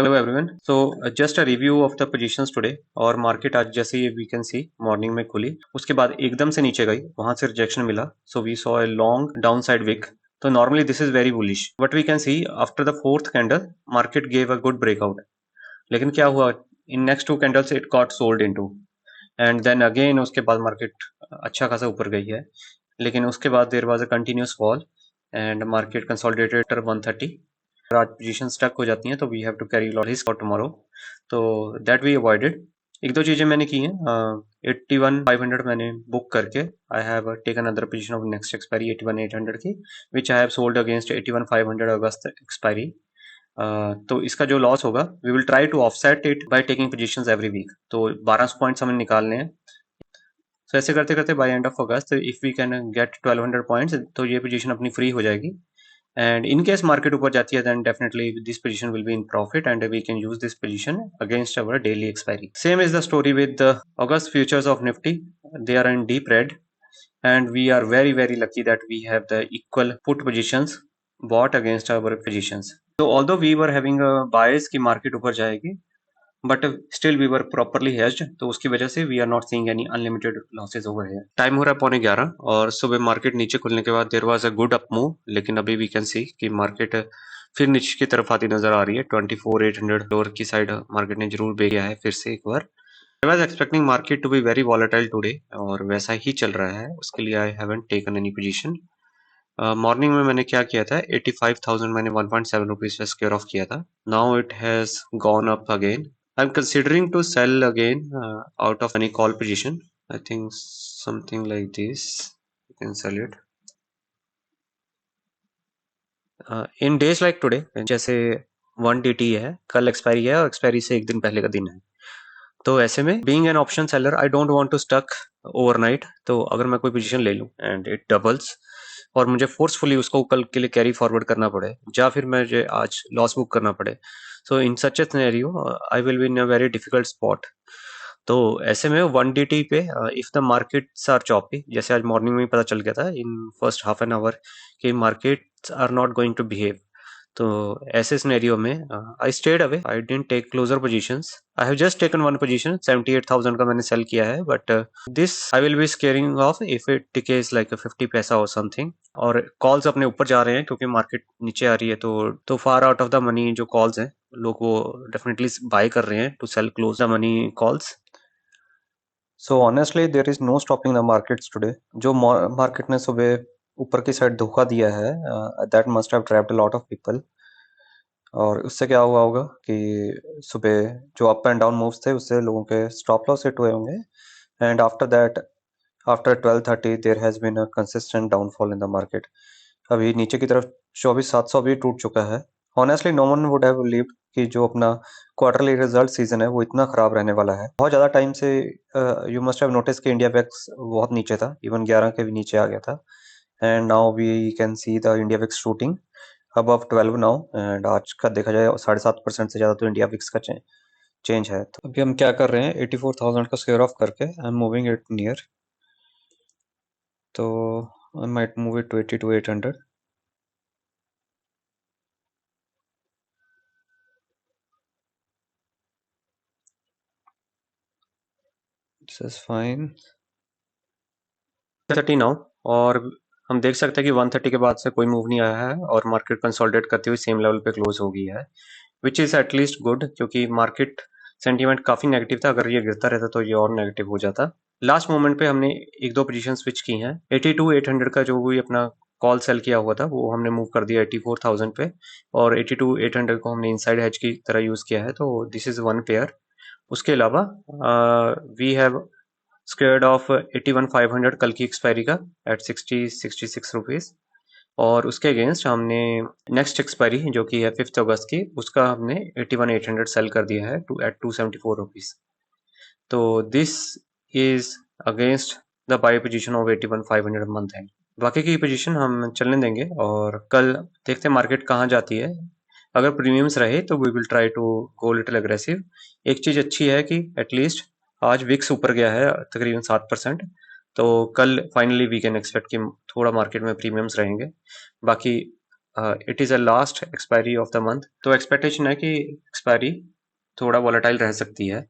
Hello everyone. Just a review of the positions today. और market आज जैसे ही we can C morning में खुली, उसके बाद एकदम से नीचे गई, वहां से रिजेक्शन मिला. So we saw a long down side wick. तो normally this is very bullish, but we can see after the fourth candle market gave a good breakout. लेकिन क्या हुआ, in next two candles it got sold into, and then again उसके बाद market अच्छा खासा ऊपर गई है. लेकिन उसके बाद there was a continuous fall and market consolidated 130. आज पोजीशन स्टक हो जाती हैं तो we have to carry lot risk for tomorrow. तो दैट वी अवॉइडेड. एक दो चीजें मैंने की हैं. 81,500 मैंने बुक करके I have taken other position of next expiry 81,800 की, which I have sold against 81,500 August expiry. तो इसका जो लॉस होगा we will try to offset it by taking positions every week. तो 1200 पॉइंट्स हमें निकालने हैं. तो ऐसे करते करते by end of August if we can get 1200 points तो ये पोजीशन अपनी फ्री हो जाएगी. And in case market ऊपर जाती है then definitely this position will be in profit and we can use this position against our daily expiry. Same is the story with the August futures of Nifty. They are in deep red and we are very lucky that we have the equal put positions bought against our positions. So although we were having a bias कि market ऊपर जाएगी, but still we were properly hedged, तो उसकी वजह से we are not seeing any unlimited losses over here. Time हो रहा है 11:15 और सुबह मार्केट नीचे खुलने के बाद there was a good up move. लेकिन अभी वी कैन सी कि मार्केट फिर नीचे की तरफ आती नजर आ रही है. 24,800 लोअर की साइड मार्केट ने जरूर ब्रेक किया है फिर से एक बार. I was expecting market to be very volatile today और वैसा ही चल रहा है. उसके लिए I haven't taken any position. Morning में मैंने क्या किया था, 85,000 मैंने 1.7 रुपीज से स्क्वायर ऑफ किया था. Now it has gone up again. I'm considering to sell again out of any call position. I think something like this. You can sell it. In days like today, जैसे 1DT है, कल expiry है और expiry से एक दिन पहले का दिन है. तो ऐसे में being an option seller I don't want to stuck overnight. तो अगर मैं कोई पोजीशन ले लूं एंड इट डबल्स और मुझे फोर्सफुली उसको कल के लिए कैरी फॉरवर्ड करना पड़े या फिर मुझे आज लॉस बुक करना पड़े, so in such a scenario I will be in a very difficult spot. तो ऐसे में 1DT पे if the markets are choppy, जैसे आज मॉर्निंग में ही पता चल गया था in first half an hour कि markets are not going to behave. तो ऐसे सिनेरियो में I stayed away, I didn't take closer positions. I have just taken one position 78,000 का मैंने सेल किया है, but this I will be squaring off if it takes like 50 paisa और something. और calls अपने ऊपर जा रहे हैं क्योंकि मार्केट नीचे आ रही है. तो far out of the money जो कॉल्स हैं, लोग वो डेफिनेटली बाय कर रहे हैं to sell close the money calls. So honestly there is no stopping the markets today. जो मार्केट ने सुबह ऊपर की साइड धोखा दिया है, that must have trapped a lot of people. और उससे क्या हुआ होगा कि सुबह जो अप एंड डाउन मूव्स थे उससे लोगों के स्टॉप लॉस हिट हुए होंगे. And after that after 12:30 there has been a consistent downfall in the market. अभी नीचे की तरफ 24,700 भी टूट चुका है. Honestly no one would have believed कि जो अपना क्वार्टरली रिजल्ट सीजन है वो इतना खराब रहने वाला है. बहुत ज़्यादा टाइम से यू मस्ट हैव नोटिस कि इंडिया वेक्स बहुत नीचे था, इवन 11 के भी नीचे आ गया था. And now we can see the India VIX shooting above 12 now. And आज का देखा जाए 7.5% से ज़्यादा तो इंडिया विक्स का चेंज है. तो अभी हम क्या कर रहे हैं, 84,000 का स्क्वायर ऑफ करके I am moving it near. तो I might move it to 82,800. This is fine. 30 now. और हम देख सकते हैं कि 130 के बाद से कोई मूव नहीं आया है और मार्केट कंसोलिडेट करते हुए सेम लेवल पे क्लोज हो गई है, विच इज एटलीस्ट गुड क्योंकि मार्केट सेंटीमेंट काफी नेगेटिव था. अगर ये गिरता रहता तो ये और नेगेटिव हो जाता. लास्ट मोमेंट पे हमने एक दो पोजीशन स्विच की हैं. 82,800 का जो भी अपना कॉल सेल किया हुआ था वो हमने मूव कर दिया 84,000 पे, और 82,800 को हमने इनसाइड हेज की तरह यूज किया है. तो दिस इज वन पेयर. उसके अलावा वी हैव स्क्वायर्ड ऑफ 81,500 कल की एक्सपायरी का एट 66 रुपीज. और उसके अगेंस्ट हमने नेक्स्ट एक्सपायरी जो कि है 5 अगस्त की, उसका हमने 81,800 सेल कर दिया है एट 274 रुपीज. तो this is against the buy position of 81,500 month है. बाकी की पोजीशन हम चलने देंगे और कल देखते हैं मार्केट कहाँ जाती है. अगर प्रीमियम्स रहे तो we will try to go little aggressive. एक चीज अच्छी है कि एटलीस्ट आज विक्स ऊपर गया है तकरीबन 7%. तो कल फाइनली वी कैन एक्सपेक्ट कि थोड़ा मार्केट में प्रीमियम्स रहेंगे. बाकी it is a last expiry of the month, तो एक्सपेक्टेशन है कि एक्सपायरी थोड़ा वॉलेटाइल रह सकती है।